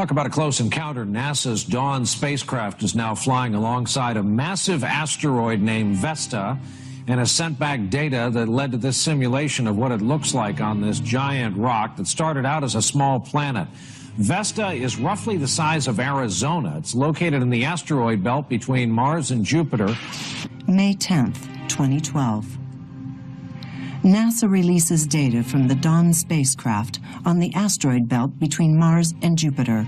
Talk about a close encounter. NASA's Dawn spacecraft is now flying alongside a massive asteroid named Vesta and has sent back data that led to this simulation of what it looks like on this giant rock that started out as a small planet. Vesta is roughly the size of Arizona. It's located in the asteroid belt between Mars and Jupiter. May 10th, 2012. NASA releases data from the Dawn spacecraft on the asteroid belt between Mars and Jupiter.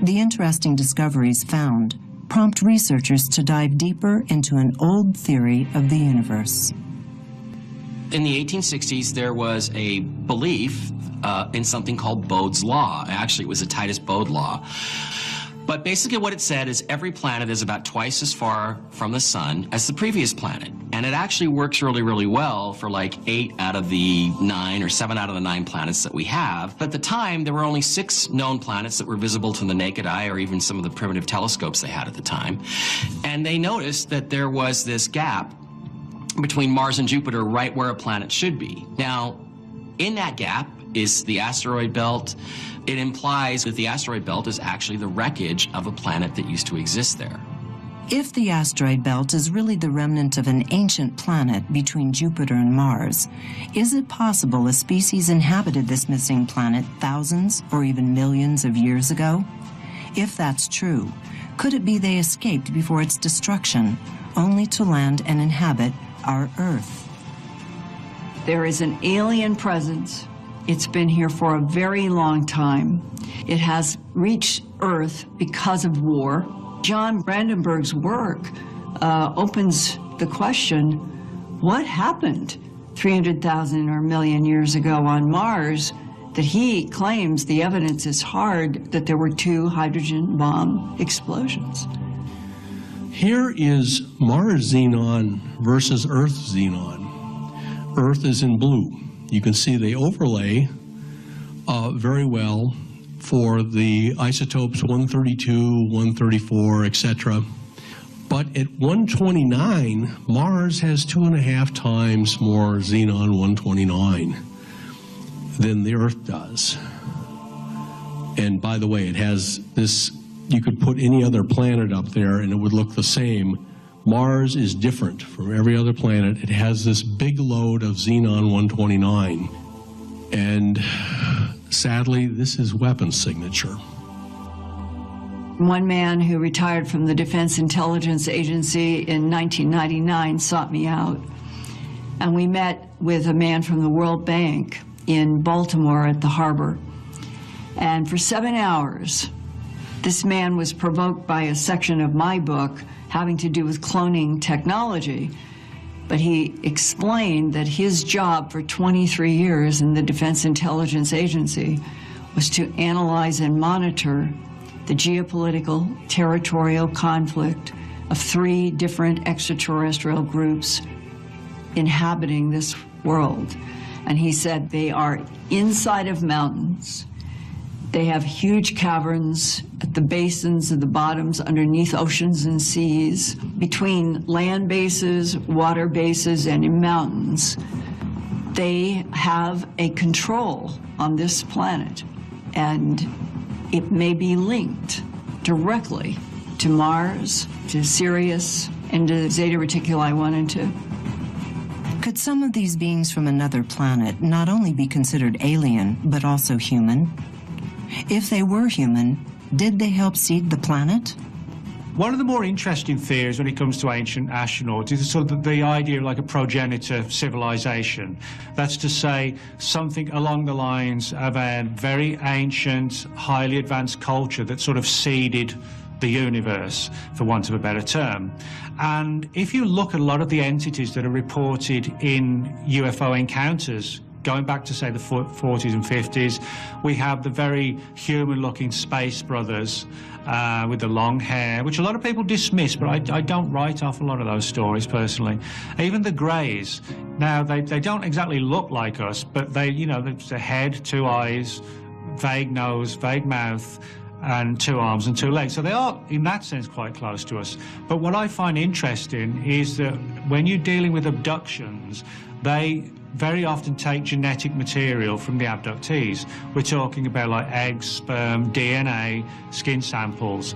The interesting discoveries found prompt researchers to dive deeper into an old theory of the universe. In the 1860s, there was a belief in something called Bode's Law. Actually, it was the Titus-Bode Law. But basically what it said is every planet is about twice as far from the sun as the previous planet. And it actually works really, really well for like 8 out of the 9 or 7 out of the 9 planets that we have. But at the time, there were only 6 known planets that were visible to the naked eye, or even some of the primitive telescopes they had at the time. And they noticed that there was this gap between Mars and Jupiter right where a planet should be. Now, in that gap is the asteroid belt. It implies that the asteroid belt is actually the wreckage of a planet that used to exist there. If the asteroid belt is really the remnant of an ancient planet between Jupiter and Mars, is it possible a species inhabited this missing planet thousands or even millions of years ago? If that's true, could it be they escaped before its destruction, only to land and inhabit our Earth? There is an alien presence. It's been here for a very long time. It has reached Earth because of war. John Brandenburg's work opens the question, what happened 300,000 or a million years ago on Mars that he claims the evidence is hard that there were 2 hydrogen bomb explosions? Here is Mars xenon versus Earth xenon. Earth is in blue. You can see they overlay very well for the isotopes 132, 134, etc. But at 129, Mars has 2.5 times more xenon 129 than the Earth does. And by the way, it has this, you could put any other planet up there and it would look the same. Mars is different from every other planet. It has this big load of xenon 129. And sadly, this is weapons signature. One man who retired from the Defense Intelligence Agency in 1999 sought me out. And we met with a man from the World Bank in Baltimore at the harbor. And for 7 hours, this man was provoked by a section of my book having to do with cloning technology. But he explained that his job for 23 years in the Defense Intelligence Agency was to analyze and monitor the geopolitical, territorial conflict of 3 different extraterrestrial groups inhabiting this world. And he said they are inside of mountains. They have huge caverns at the basins of the bottoms underneath oceans and seas, between land bases, water bases, and in mountains. They have a control on this planet, and it may be linked directly to Mars, to Sirius, and to Zeta Reticuli 1 and 2. Could some of these beings from another planet not only be considered alien, but also human? If they were human, did they help seed the planet? One of the more interesting theories when it comes to ancient astronauts is sort of the idea of like a progenitor civilization. That's to say, something along the lines of a very ancient, highly advanced culture that sort of seeded the universe, for want of a better term. And if you look at a lot of the entities that are reported in UFO encounters, going back to, say, the 40s and 50s, we have the very human-looking space brothers with the long hair, which a lot of people dismiss, but I don't write off a lot of those stories, personally. Even the Greys. Now, they don't exactly look like us, but they, you know, there's a head, 2 eyes, vague nose, vague mouth, and 2 arms and 2 legs. So they are, in that sense, quite close to us. But what I find interesting is that when you're dealing with abductions, they very often take genetic material from the abductees. We're talking about like eggs, sperm, DNA, skin samples.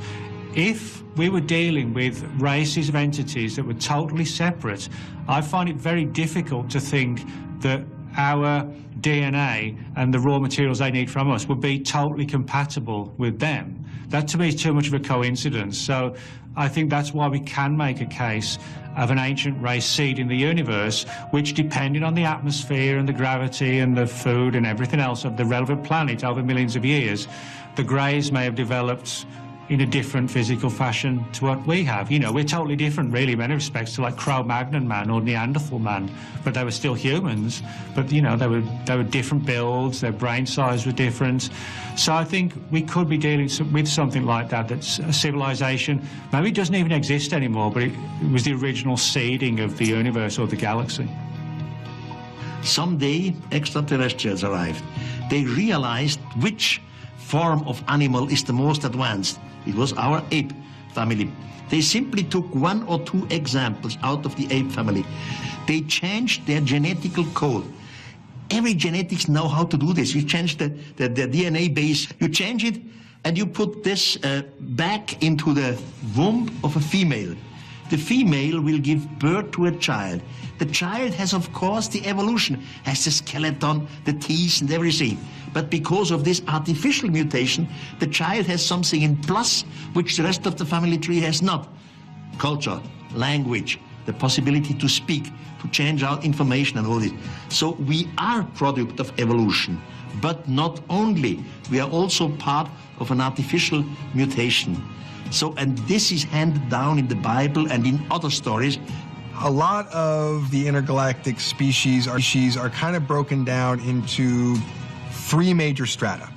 If we were dealing with races of entities that were totally separate, I find it very difficult to think that our DNA and the raw materials they need from us would be totally compatible with them. That to me is too much of a coincidence. So I think that's why we can make a case of an ancient race seed in the universe, which, depending on the atmosphere and the gravity and the food and everything else of the relevant planet over millions of years, the Greys may have developed in a different physical fashion to what we have. You know, we're totally different, really, in many respects, to like Cro-Magnon man or Neanderthal man, but they were still humans. But, you know, they were different builds, their brain size was different. So I think we could be dealing with something like that, that's a civilization. Maybe it doesn't even exist anymore, but it was the original seeding of the universe or the galaxy. Someday, extraterrestrials arrived. They realized which form of animal is the most advanced. It was our ape family. They simply took one or two examples out of the ape family. They changed their genetical code. Every genetics know how to do this. You change the DNA base, you change it, and you put this back into the womb of a female. The female will give birth to a child. The child has, of course, the evolution, has the skeleton, the teeth and everything. But because of this artificial mutation, the child has something in plus, which the rest of the family tree has not. Culture, language, the possibility to speak, to change out information and all this. So we are product of evolution, but not only. We are also part of an artificial mutation. So, and this is handed down in the Bible and in other stories. A lot of the intergalactic species are kind of broken down into three major strata.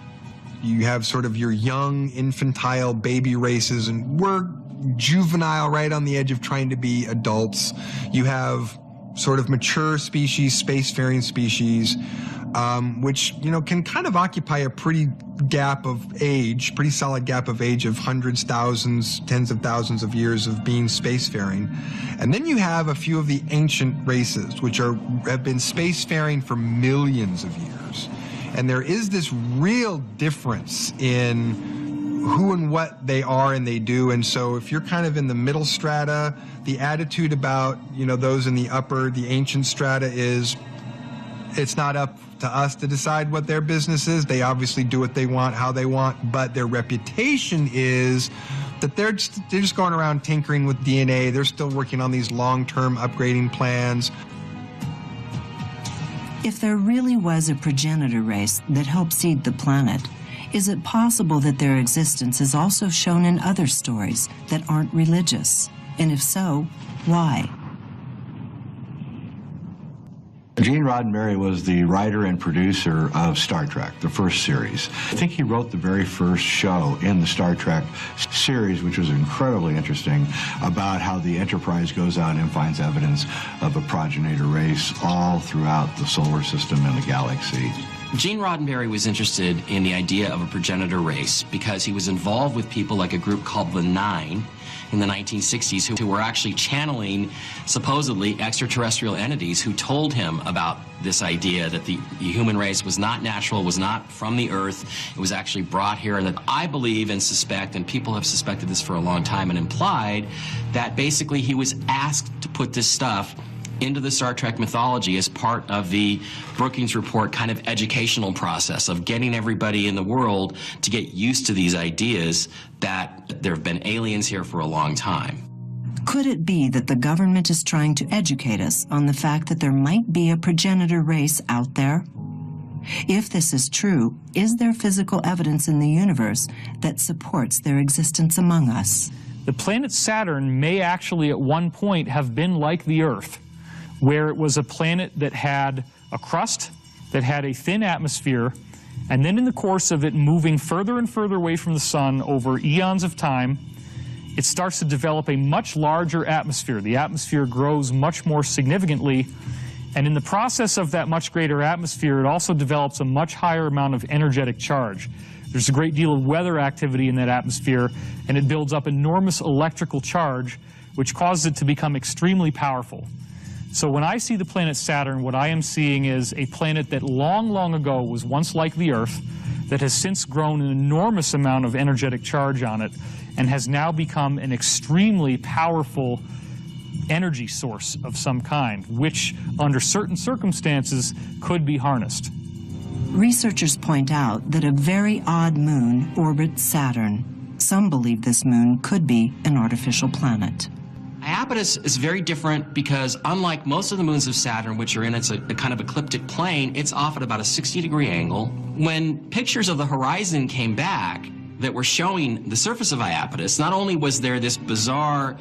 You have sort of your young, infantile baby races, and we're juvenile, right on the edge of trying to be adults. You have sort of mature species, spacefaring species, which, you know, can kind of occupy a pretty gap of age, pretty solid gap of age of hundreds, thousands, tens of thousands of years of being spacefaring. And then you have a few of the ancient races, which have been spacefaring for millions of years. And there is this real difference in who and what they are and they do. And so if you're kind of in the middle strata, the attitude about, you know, those in the upper, the ancient strata is, it's not up to us to decide what their business is. They obviously do what they want, how they want, but their reputation is that they're just going around tinkering with DNA. They're still working on these long-term upgrading plans. If there really was a progenitor race that helped seed the planet, is it possible that their existence is also shown in other stories that aren't religious? And if so, why? Gene Roddenberry was the writer and producer of Star Trek, the first series. I think he wrote the very first show in the Star Trek series, which was incredibly interesting, about how the Enterprise goes out and finds evidence of a progenitor race all throughout the solar system and the galaxy. Gene Roddenberry was interested in the idea of a progenitor race because he was involved with people like a group called the Nine in the 1960s who were actually channeling supposedly extraterrestrial entities who told him about this idea that the human race was not natural, was not from the earth, it was actually brought here. And that I believe and suspect, and people have suspected this for a long time and implied, that basically he was asked to put this stuff into the Star Trek mythology as part of the Brookings Report kind of educational process of getting everybody in the world to get used to these ideas that there have been aliens here for a long time. Could it be that the government is trying to educate us on the fact that there might be a progenitor race out there? If this is true, is there physical evidence in the universe that supports their existence among us? The planet Saturn may actually at one point have been like the Earth, where it was a planet that had a crust, that had a thin atmosphere, and then in the course of it moving further and further away from the sun over eons of time, it starts to develop a much larger atmosphere. The atmosphere grows much more significantly, and in the process of that much greater atmosphere, it also develops a much higher amount of energetic charge. There's a great deal of weather activity in that atmosphere, and it builds up enormous electrical charge, which causes it to become extremely powerful. So when I see the planet Saturn, what I am seeing is a planet that long, long ago was once like the Earth, that has since grown an enormous amount of energetic charge on it, and has now become an extremely powerful energy source of some kind, which under certain circumstances could be harnessed. Researchers point out that a very odd moon orbits Saturn. Some believe this moon could be an artificial planet. Iapetus is very different because unlike most of the moons of Saturn, which are in a kind of ecliptic plane, it's off at about a 60-degree angle. When pictures of the horizon came back that were showing the surface of Iapetus, not only was there this bizarre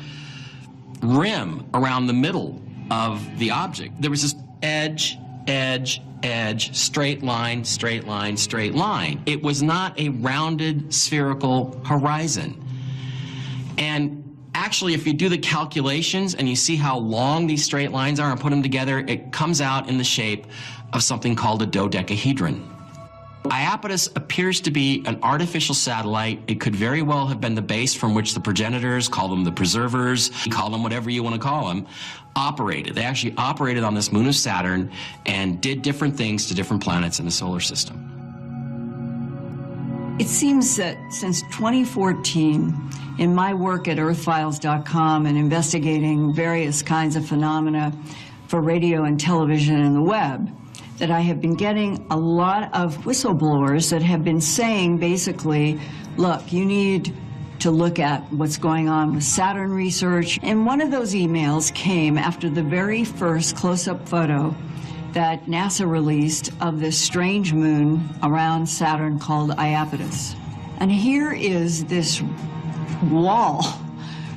rim around the middle of the object, there was this edge, edge, edge, straight line, straight line, straight line. It was not a rounded spherical horizon. And actually, if you do the calculations and you see how long these straight lines are and put them together, it comes out in the shape of something called a dodecahedron. Iapetus appears to be an artificial satellite. It could very well have been the base from which the progenitors, call them the preservers, call them whatever you want to call them, operated. They actually operated on this moon of Saturn and did different things to different planets in the solar system. It seems that since 2014, in my work at earthfiles.com and investigating various kinds of phenomena for radio and television and the web, that I have been getting a lot of whistleblowers that have been saying basically, look, you need to look at what's going on with Saturn research. And one of those emails came after the very first close-up photo that NASA released of this strange moon around Saturn called Iapetus. And here is this wall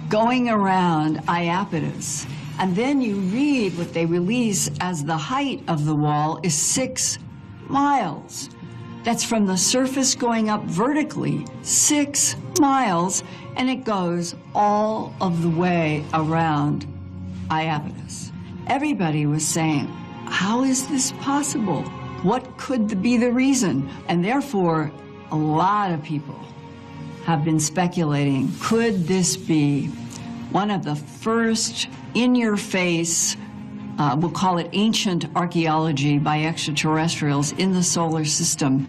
going around Iapetus. And then you read what they release as the height of the wall is 6 miles. That's from the surface going up vertically, 6 miles, and it goes all of the way around Iapetus. Everybody was saying, how is this possible? What could be the reason? And therefore, a lot of people have been speculating, could this be one of the first in-your-face, we'll call it ancient archaeology by extraterrestrials in the solar system?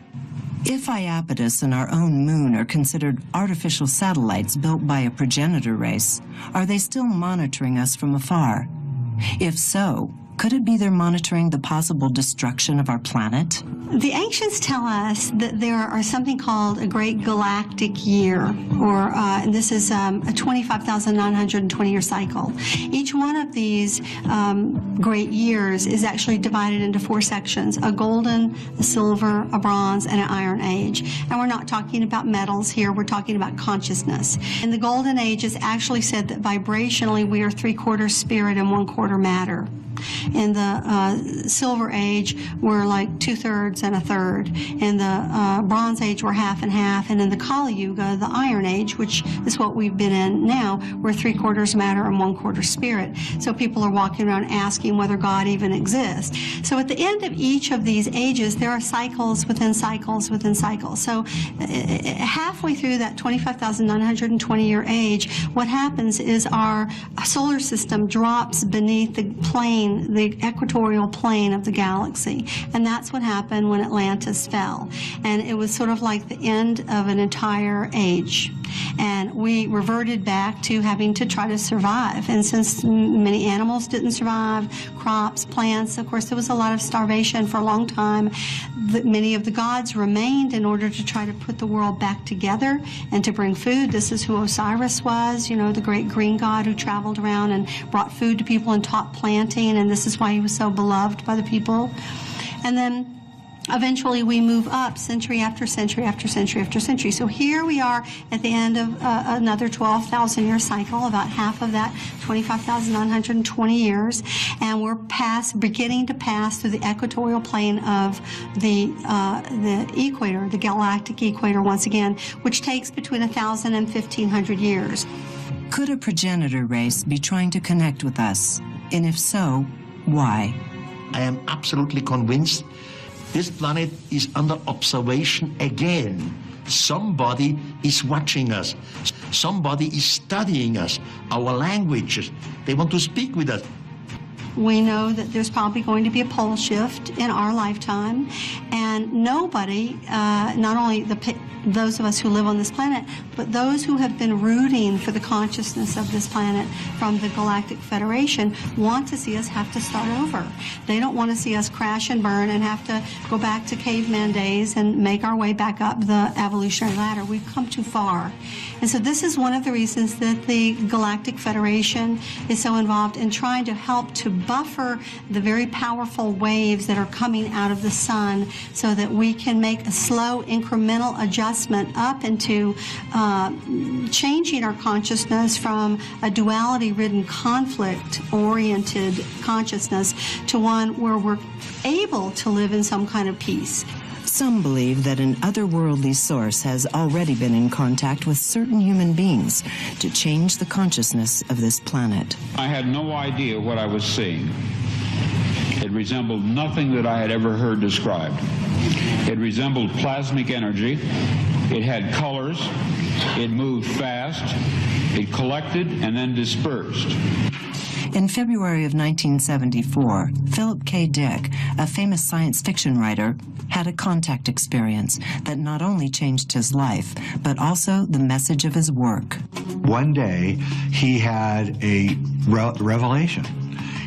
If Iapetus and our own moon are considered artificial satellites built by a progenitor race, are they still monitoring us from afar? If so, could it be they're monitoring the possible destruction of our planet? The ancients tell us that there are something called a great galactic year, or this is a 25,920-year cycle. Each one of these great years is actually divided into 4 sections: a golden, a silver, a bronze, and an iron age. And we're not talking about metals here, we're talking about consciousness. In the golden age, it's actually said that vibrationally we are 3/4 spirit and 1/4 matter. In the Silver Age, we're like 2/3 and 1/3. In the Bronze Age, we're half and half. And in the Kali Yuga, the Iron Age, which is what we've been in now, we're 3/4 matter and 1/4 spirit. So people are walking around asking whether God even exists. So at the end of each of these ages, there are cycles within cycles within cycles. So halfway through that 25,920-year age, what happens is our solar system drops beneath the plane, the equatorial plane of the galaxy. And that's what happened when Atlantis fell. And it was sort of like the end of an entire age. And we reverted back to having to try to survive. And since many animals didn't survive, crops, plants, of course, there was a lot of starvation for a long time. Many of the gods remained in order to try to put the world back together and to bring food. This is who Osiris was, you know, the great green god who traveled around and brought food to people and taught planting, and this is why he was so beloved by the people. And then eventually we move up century after century after century after century. So here we are at the end of another 12,000-year cycle, about half of that 25,920 years, and we're beginning to pass through the equatorial plane of the equator, the galactic equator once again, which takes between 1,000 and 1,500 years. Could a progenitor race be trying to connect with us? And if so, why? I am absolutely convinced this planet is under observation again. Somebody is watching us. Somebody is studying us, our languages. They want to speak with us. We know that there's probably going to be a pole shift in our lifetime, and nobody, not only those of us who live on this planet, but those who have been rooting for the consciousness of this planet from the Galactic Federation want to see us have to start over. They don't want to see us crash and burn and have to go back to caveman days and make our way back up the evolutionary ladder. We've come too far. And so this is one of the reasons that the Galactic Federation is so involved in trying to help to buffer the very powerful waves that are coming out of the sun so that we can make a slow incremental adjustment up into changing our consciousness from a duality-ridden, conflict-oriented consciousness to one where we're able to live in some kind of peace. Some believe that an otherworldly source has already been in contact with certain human beings to change the consciousness of this planet. I had no idea what I was seeing. It resembled nothing that I had ever heard described. It resembled plasmic energy. It had colors. It moved fast. It collected and then dispersed. In February of 1974, Philip K. Dick, a famous science fiction writer, had a contact experience that not only changed his life, but also the message of his work. One day, he had a revelation.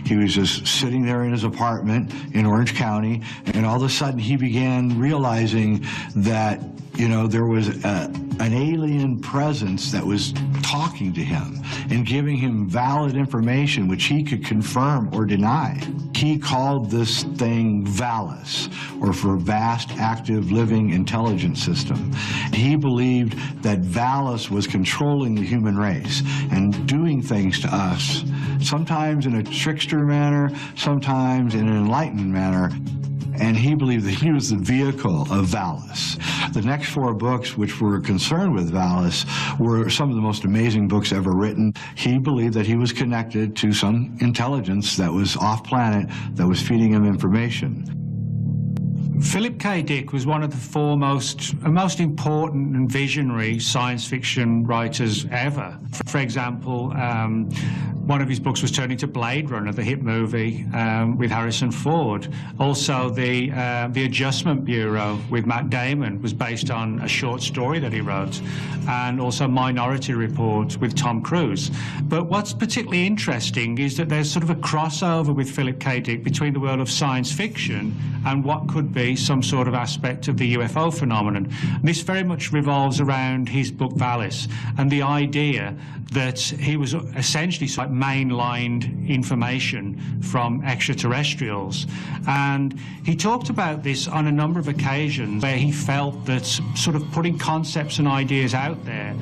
He was just sitting there in his apartment in Orange County, and all of a sudden he began realizing that, you know, there was an alien presence that was talking to him and giving him valid information which he could confirm or deny. He called this thing VALIS, or for Vast Active Living Intelligence System. He believed that VALIS was controlling the human race and doing things to us, sometimes in a trickster manner, sometimes in an enlightened manner. And he believed that he was the vehicle of VALIS. The next 4 books which were concerned with VALIS were some of the most amazing books ever written. He believed that he was connected to some intelligence that was off-planet that was feeding him information. Philip K. Dick was one of the foremost and most important and visionary science fiction writers ever. For example, one of his books was turned into Blade Runner, the hit movie with Harrison Ford. Also, the Adjustment Bureau with Matt Damon was based on a short story that he wrote, and also Minority Report with Tom Cruise. But what's particularly interesting is that there's sort of a crossover with Philip K. Dick between the world of science fiction and what could be some sort of aspect of the UFO phenomenon. And this very much revolves around his book Valis and the idea that he was essentially sort of mainlined information from extraterrestrials. And he talked about this on a number of occasions where he felt that sort of putting concepts and ideas out there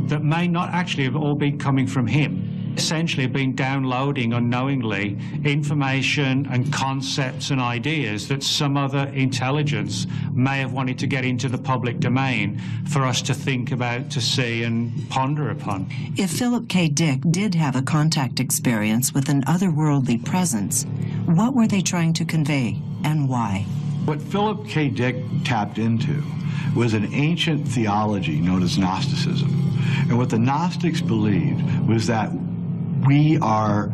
that may not actually have all been coming from him, essentially been downloading unknowingly information and concepts and ideas that some other intelligence may have wanted to get into the public domain for us to think about, to see and ponder upon. If Philip K. Dick did have a contact experience with an otherworldly presence, what were they trying to convey and why? What Philip K. Dick tapped into was an ancient theology known as Gnosticism. And what the Gnostics believed was that we are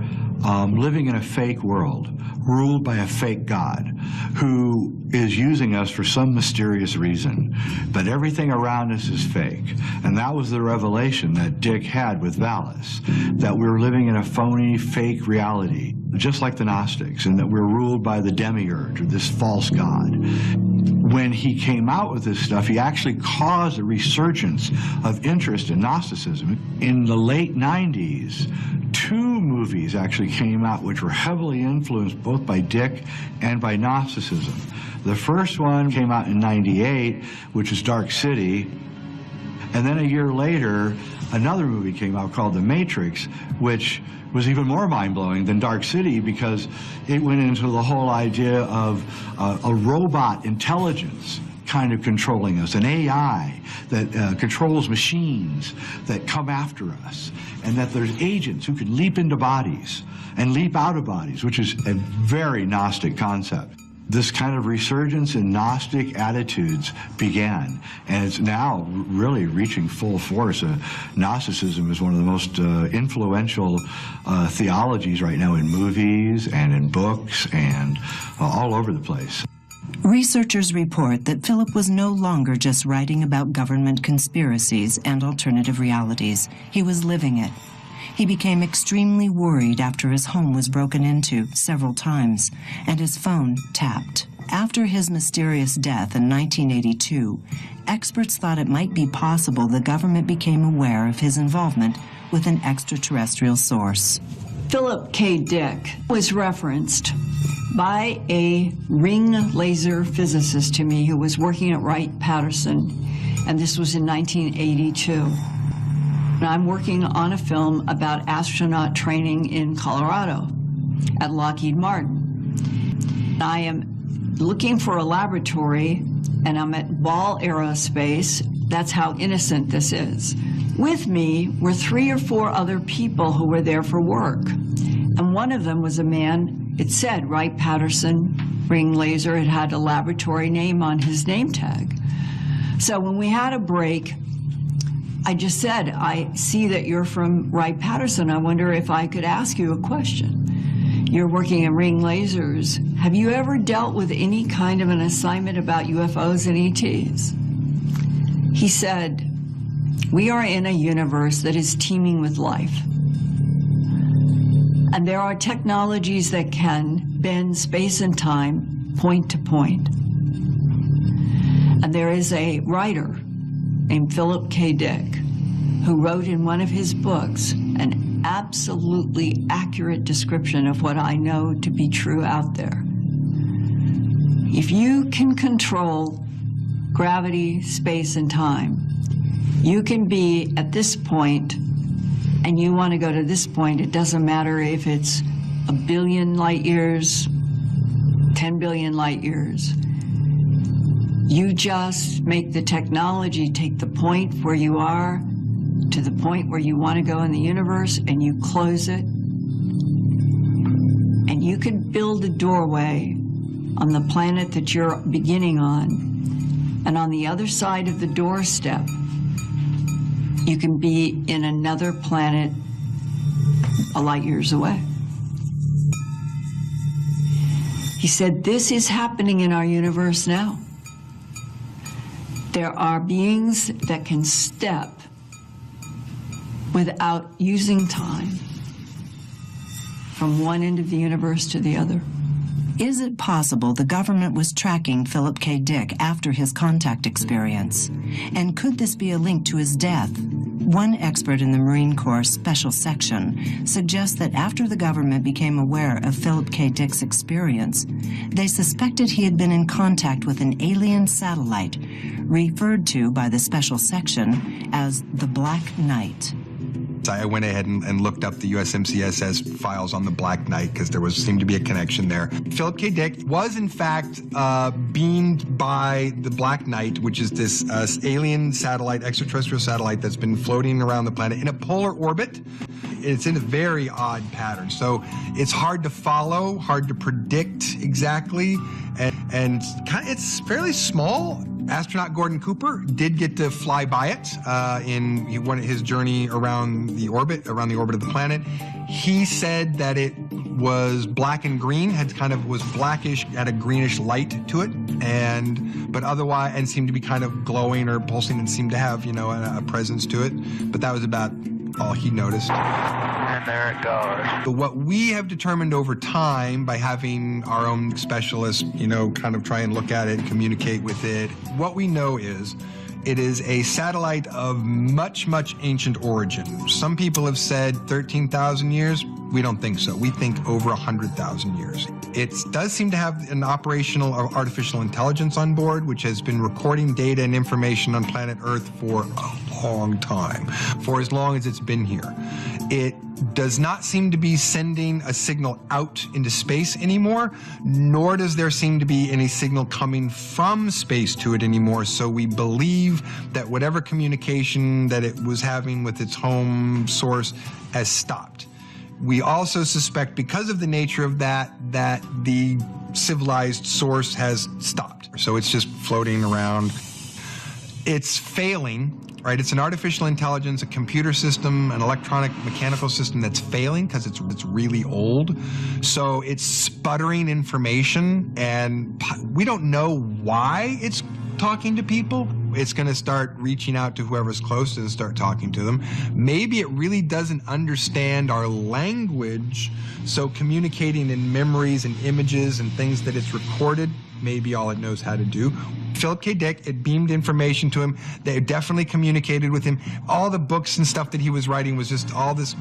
living in a fake world, ruled by a fake God, who is using us for some mysterious reason. But everything around us is fake. And that was the revelation that Dick had with Valis, that we're living in a phony, fake reality, just like the Gnostics, and that we're ruled by the demiurge, or this false God. When he came out with this stuff, he actually caused a resurgence of interest in Gnosticism. In the late 90s, 2 movies actually came out which were heavily influenced both by Dick and by Gnosticism. The first one came out in '98, which is Dark City, and then a year later, another movie came out called The Matrix, which was even more mind-blowing than Dark City because it went into the whole idea of a robot intelligence kind of controlling us, an AI that controls machines that come after us, and that there's agents who can leap into bodies and leap out of bodies, which is a very Gnostic concept. this kind of resurgence in Gnostic attitudes began, and it's now really reaching full force. Gnosticism is one of the most influential theologies right now in movies and in books and all over the place. Researchers report that Philip was no longer just writing about government conspiracies and alternative realities. He was living it. He became extremely worried after his home was broken into several times and his phone tapped. After his mysterious death in 1982, experts thought it might be possible the government became aware of his involvement with an extraterrestrial source. Philip K. Dick was referenced by a ring laser physicist to me who was working at Wright-Patterson, and this was in 1982. And I'm working on a film about astronaut training in Colorado at Lockheed Martin. I am looking for a laboratory, and I'm at Ball Aerospace. That's how innocent this is. With me were 3 or 4 other people who were there for work. And one of them was a man, it said Wright-Patterson ring laser. It had a laboratory name on his name tag. So when we had a break, I just said, I see that you're from Wright-Patterson. I wonder if I could ask you a question. You're working in ring lasers. Have you ever dealt with any kind of an assignment about UFOs and ETs? He said, we are in a universe that is teeming with life. And there are technologies that can bend space and time point to point. And there is a writer named Philip K. Dick who wrote in one of his books an absolutely accurate description of what I know to be true out there. If you can control gravity, space, and time, you can be at this point and you want to go to this point. It doesn't matter if it's 1 billion light years, 10 billion light years. You just make the technology take the point where you are to the point where you want to go in the universe, and you close it. And you can build a doorway on the planet that you're beginning on. And on the other side of the doorstep, you can be in another planet a light years away. He said, this is happening in our universe now. There are beings that can step without using time from one end of the universe to the other. Is it possible the government was tracking Philip K. Dick after his contact experience? And could this be a link to his death? One expert in the Marine Corps Special Section suggests that after the government became aware of Philip K. Dick's experience, they suspected he had been in contact with an alien satellite, referred to by the Special Section as the Black Knight. I went ahead and looked up the USMCSS files on the Black Knight because there seemed to be a connection there. Philip K. Dick was in fact beamed by the Black Knight, which is this alien satellite, extraterrestrial satellite that's been floating around the planet in a polar orbit. It's in a very odd pattern, so it's hard to follow, hard to predict exactly, and it's fairly small. Astronaut Gordon Cooper did get to fly by it in his journey around the orbit of the planet. He said that it was black and green, was blackish, had a greenish light to it, but otherwise, and seemed to be kind of glowing or pulsing and seemed to have, a presence to it. But that was about all he noticed. And there it goes. But what we have determined over time by having our own specialists, kind of try and look at it and communicate with it, what we know is it is a satellite of much, much ancient origin. Some people have said 13,000 years. We don't think so. We think over 100,000 years. It does seem to have an operational artificial intelligence on board, which has been recording data and information on planet Earth for a long time, for as long as it's been here. It does not seem to be sending a signal out into space anymore, nor does there seem to be any signal coming from space to it anymore. So we believe that whatever communication that it was having with its home source has stopped. We also suspect, because of the nature of that the civilized source has stopped. So it's just floating around. It's failing, right? It's an artificial intelligence, a computer system, an electronic mechanical system that's failing because it's really old. So it's sputtering information, and we don't know why it's talking to people. It's going to start reaching out to whoever's closest and start talking to them. Maybe it really doesn't understand our language, so communicating in memories and images and things that it's recorded, maybe all it knows how to do. Philip K. Dick, it beamed information to him. They definitely communicated with him. All the books and stuff that he was writing was just all this,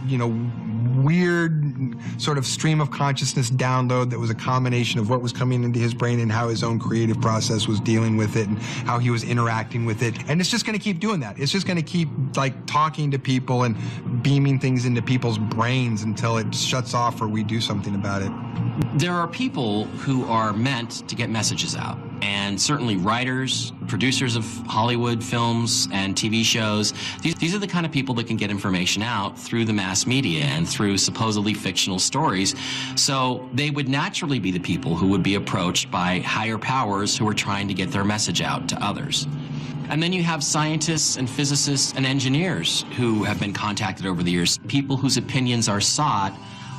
weird sort of stream of consciousness download that was a combination of what was coming into his brain and how his own creative process was dealing with it and how he was interacting with it. And it's just going to keep doing that. It's just going to keep talking to people and beaming things into people's brains until it shuts off or we do something about it. There are people who are meant to get messages out, and certainly writers, producers of Hollywood films and TV shows. These are the kind of people that can get information out through the mass media and through supposedly fictional stories. So they would naturally be the people who would be approached by higher powers who are trying to get their message out to others. And then you have scientists and physicists and engineers who have been contacted over the years, people whose opinions are sought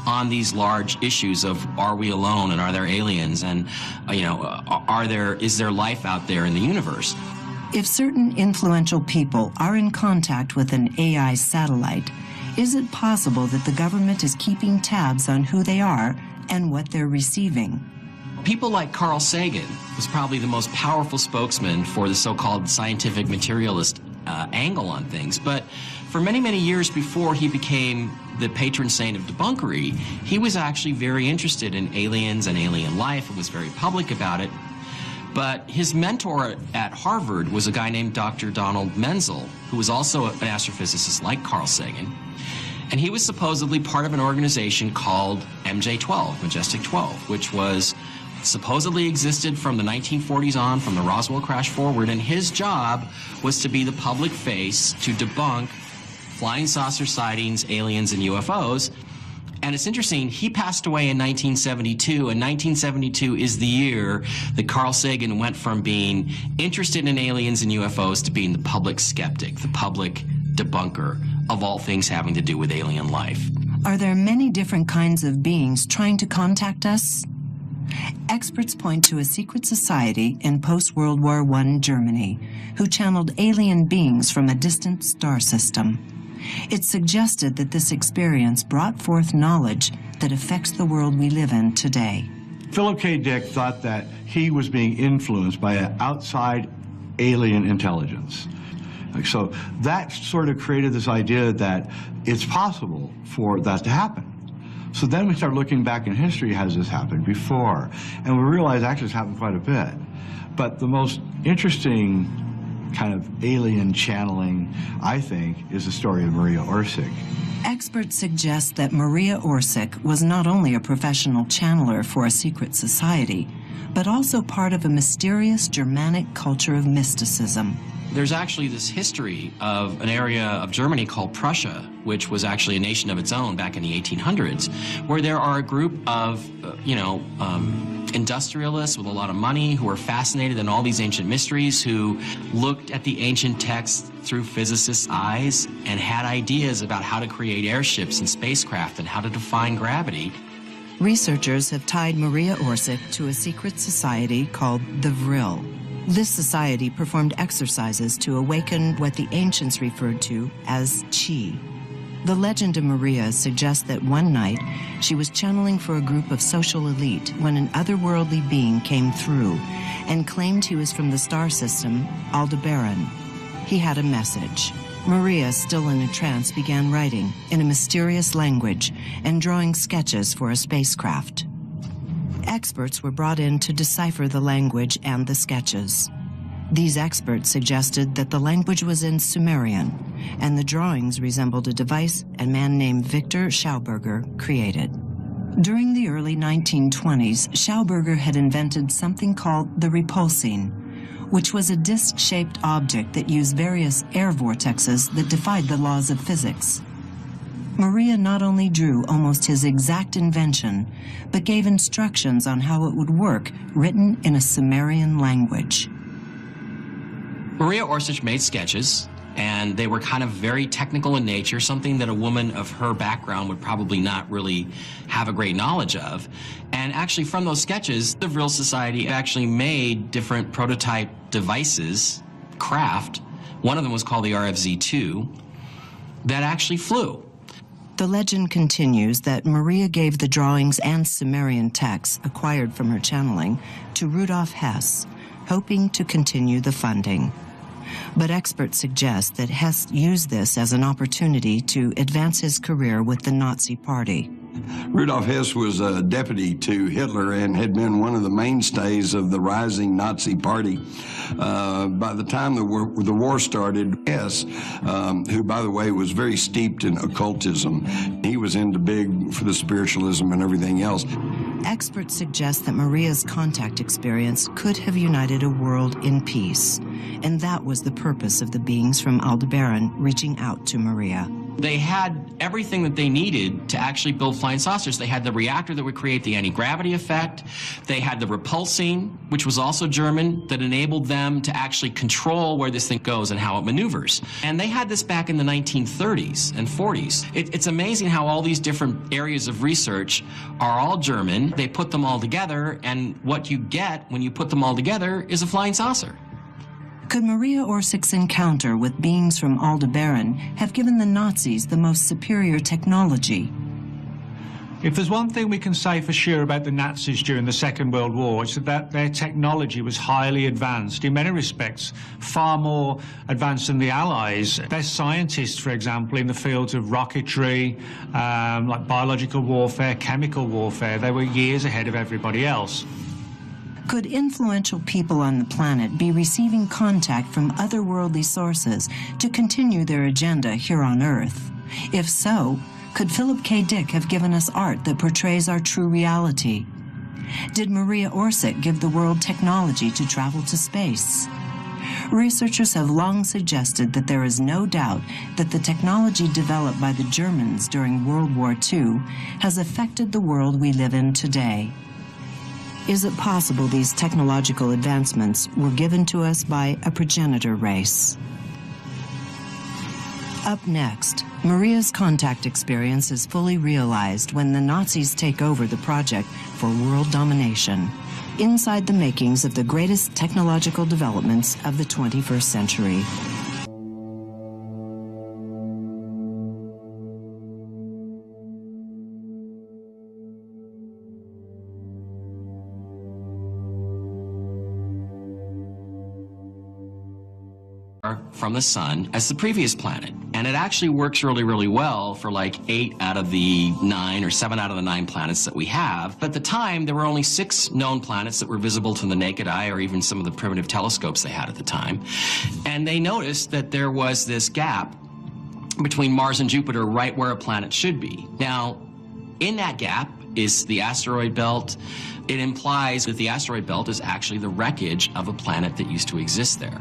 on these large issues of, are we alone, and are there aliens, and is there life out there in the universe? If certain influential people are in contact with an AI satellite, is it possible that the government is keeping tabs on who they are and what they're receiving? People like Carl Sagan was probably the most powerful spokesman for the so-called scientific materialist angle on things, but for many, many years before he became the patron saint of debunkery, he was actually very interested in aliens and alien life and was very public about it. But his mentor at Harvard was a guy named Dr. Donald Menzel, who was also an astrophysicist like Carl Sagan. And he was supposedly part of an organization called MJ-12, Majestic 12, which was supposedly existed from the 1940s on, from the Roswell crash forward, and his job was to be the public face to debunk flying saucer sightings, aliens, and UFOs. And it's interesting, he passed away in 1972, and 1972 is the year that Carl Sagan went from being interested in aliens and UFOs to being the public skeptic, the public debunker of all things having to do with alien life. Are there many different kinds of beings trying to contact us? Experts point to a secret society in post-World War I Germany who channeled alien beings from a distant star system. It's suggested that this experience brought forth knowledge that affects the world we live in today. Philip K. Dick thought that he was being influenced by an outside alien intelligence. So that sort of created this idea that it's possible for that to happen. So then we start looking back in history, has this happened before? And we realize actually it's happened quite a bit. But the most interesting kind of alien channeling, I think, is the story of Maria Orsic. Experts suggest that Maria Orsic was not only a professional channeler for a secret society, but also part of a mysterious Germanic culture of mysticism. There's actually this history of an area of Germany called Prussia, which was actually a nation of its own back in the 1800s, where there are a group of, industrialists with a lot of money who are fascinated in all these ancient mysteries, who looked at the ancient texts through physicists' eyes and had ideas about how to create airships and spacecraft and how to define gravity. Researchers have tied Maria Orsic to a secret society called the Vril. This society performed exercises to awaken what the ancients referred to as chi. The legend of Maria suggests that one night she was channeling for a group of social elite when an otherworldly being came through and claimed he was from the star system Aldebaran. He had a message. Maria, still in a trance, began writing in a mysterious language and drawing sketches for a spacecraft. Experts were brought in to decipher the language and the sketches. These experts suggested that the language was in Sumerian, and the drawings resembled a device a man named Victor Schauberger created. During the early 1920s, Schauberger had invented something called the repulsine, which was a disc-shaped object that used various air vortexes that defied the laws of physics. Maria not only drew almost his exact invention, but gave instructions on how it would work, written in a Sumerian language. Maria Orsich made sketches, and they were kind of very technical in nature, something that a woman of her background would probably not really have a great knowledge of. And actually from those sketches, the Vril Society actually made different prototype devices, craft. One of them was called the RFZ-2, that actually flew. The legend continues that Maria gave the drawings and Sumerian texts acquired from her channeling to Rudolf Hess, hoping to continue the funding. But experts suggest that Hess used this as an opportunity to advance his career with the Nazi Party. Rudolf Hess was a deputy to Hitler and had been one of the mainstays of the rising Nazi Party. By the time the war started, Hess, who, by the way, was very steeped in occultism, he was into big for the spiritualism and everything else. Experts suggest that Maria's contact experience could have united a world in peace, and that was the purpose of the beings from Aldebaran reaching out to Maria. They had everything that they needed to actually build flying saucers. They had the reactor that would create the anti-gravity effect. They had the repulsing, which was also German, that enabled them to actually control where this thing goes and how it maneuvers. And they had this back in the 1930s and 40s. It's amazing how all these different areas of research are all German. They put them all together, and what you get when you put them all together is a flying saucer. Could Maria Orsich's encounter with beings from Aldebaran have given the Nazis the most superior technology? If there's one thing we can say for sure about the Nazis during the Second World War, it's that their technology was highly advanced, in many respects far more advanced than the Allies. Their scientists, for example, in the fields of rocketry, like biological warfare, chemical warfare, they were years ahead of everybody else. Could influential people on the planet be receiving contact from otherworldly sources to continue their agenda here on Earth? If so, could Philip K. Dick have given us art that portrays our true reality? Did Maria Orsich give the world technology to travel to space? Researchers have long suggested that there is no doubt that the technology developed by the Germans during World War II has affected the world we live in today. Is it possible these technological advancements were given to us by a progenitor race? Up next, Maria's contact experience is fully realized when the Nazis take over the project for world domination, inside the makings of the greatest technological developments of the 21st century. From the sun as the previous planet. And it actually works really, really well for like 8 out of the 9 or 7 out of the 9 planets that we have. But at the time, there were only 6 known planets that were visible to the naked eye, or even some of the primitive telescopes they had at the time. And they noticed that there was this gap between Mars and Jupiter right where a planet should be. Now, in that gap is the asteroid belt. It implies that the asteroid belt is actually the wreckage of a planet that used to exist there.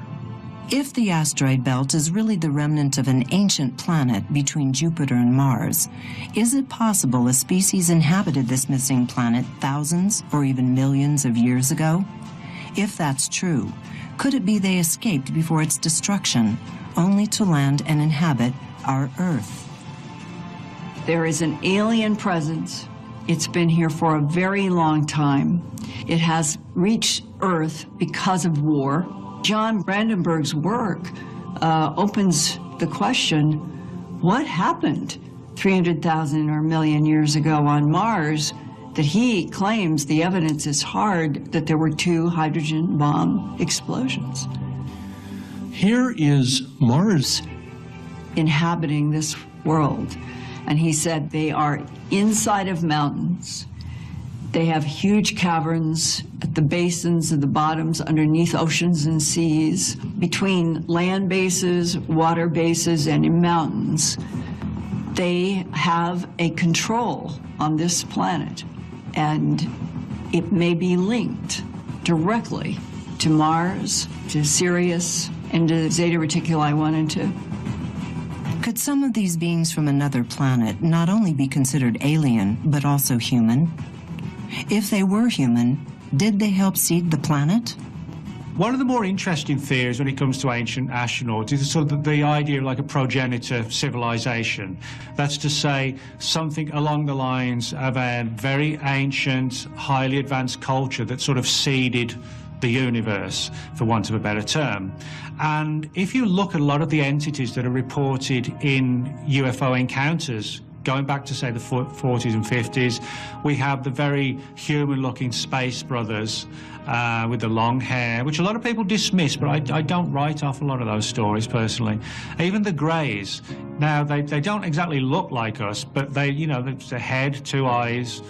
If the asteroid belt is really the remnant of an ancient planet between Jupiter and Mars, is it possible a species inhabited this missing planet thousands or even millions of years ago? If that's true, could it be they escaped before its destruction, only to land and inhabit our Earth? There is an alien presence. It's been here for a very long time. It has reached Earth because of war. John Brandenburg's work opens the question, what happened 300,000 or a million years ago on Mars that he claims the evidence is hard that there were 2 hydrogen bomb explosions? Here is Mars inhabiting this world. And he said they are inside of mountains. They have huge caverns at the basins and the bottoms underneath oceans and seas, between land bases, water bases, and in mountains. They have a control on this planet, and it may be linked directly to Mars, to Sirius, and to Zeta Reticuli 1 and 2. Could Could some of these beings from another planet not only be considered alien, but also human? If they were human, did they help seed the planet? One of the more interesting theories when it comes to ancient astronauts is sort of the idea of like a progenitor civilization. That's to say, something along the lines of a very ancient, highly advanced culture that sort of seeded the universe, for want of a better term. And if you look at a lot of the entities that are reported in UFO encounters, going back to, say, the 40s and 50s, we have the very human-looking space brothers with the long hair, which a lot of people dismiss, but I don't write off a lot of those stories, personally. Even the Greys. Now, they don't exactly look like us, but they, you know, there's a head, 2 eyes,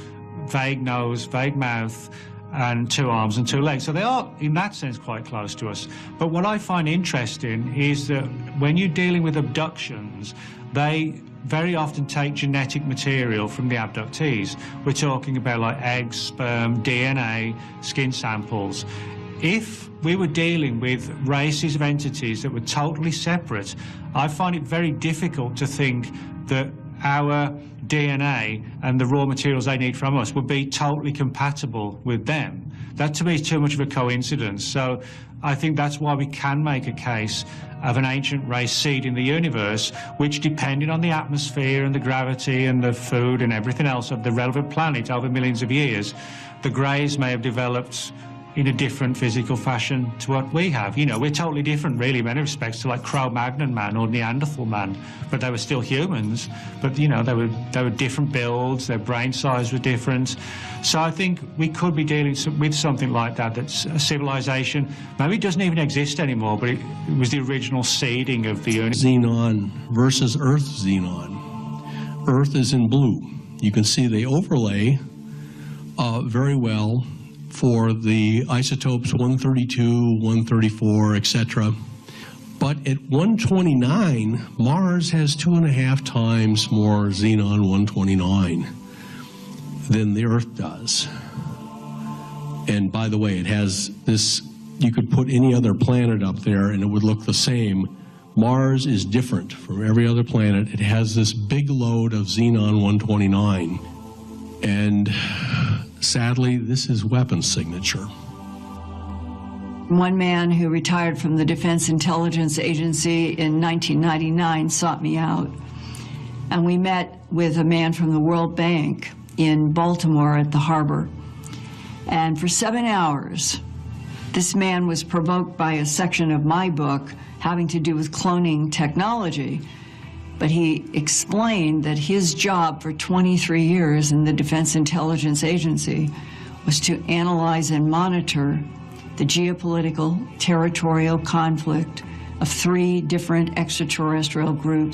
vague nose, vague mouth, and 2 arms and 2 legs. So they are, in that sense, quite close to us. But what I find interesting is that when you're dealing with abductions, they very often take genetic material from the abductees. We're talking about like eggs, sperm, DNA, skin samples. If we were dealing with races of entities that were totally separate, I find it very difficult to think that our DNA and the raw materials they need from us would be totally compatible with them. That to me is too much of a coincidence. So I think that's why we can make a case of an ancient race seed in the universe, which, depending on the atmosphere and the gravity and the food and everything else of the relevant planet over millions of years, the Greys may have developed in a different physical fashion to what we have. You know, we're totally different, really, in many respects, to like Cro-Magnon man or Neanderthal man, but they were still humans. But, you know, they were different builds, their brain size was different. So I think we could be dealing with something like that, that's a civilization. Maybe it doesn't even exist anymore, but it was the original seeding of the universe. Xenon versus Earth xenon. Earth is in blue. You can see they overlay very well for the isotopes 132, 134, etc. But at 129, Mars has 2.5 times more xenon 129 than the Earth does. And by the way, it has this, you could put any other planet up there and it would look the same. Mars is different from every other planet. It has this big load of xenon 129. And sadly, this is weapons signature. One man who retired from the Defense Intelligence Agency in 1999 sought me out, and we met with a man from the World Bank in Baltimore at the harbor. And for 7 hours, this man was provoked by a section of my book having to do with cloning technology. But he explained that his job for 23 years in the Defense Intelligence Agency was to analyze and monitor the geopolitical, territorial conflict of 3 different extraterrestrial groups.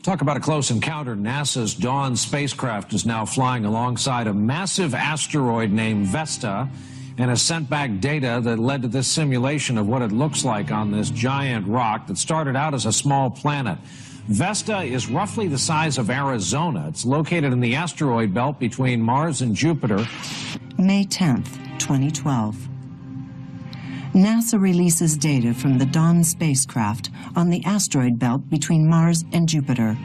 Talk about a close encounter. NASA's Dawn spacecraft is now flying alongside a massive asteroid named Vesta and has sent back data that led to this simulation of what it looks like on this giant rock that started out as a small planet. Vesta is roughly the size of Arizona. It's located in the asteroid belt between Mars and Jupiter. May 10th, 2012. NASA releases data from the Dawn spacecraft on the asteroid belt between Mars and Jupiter.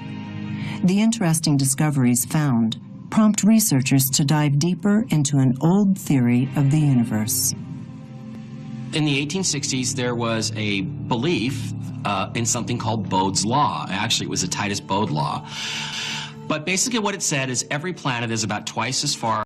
The interesting discoveries found prompt researchers to dive deeper into an old theory of the universe. In the 1860s, there was a belief in something called Bode's Law. Actually, it was the Titus Bode Law. But basically what it said is every planet is about twice as far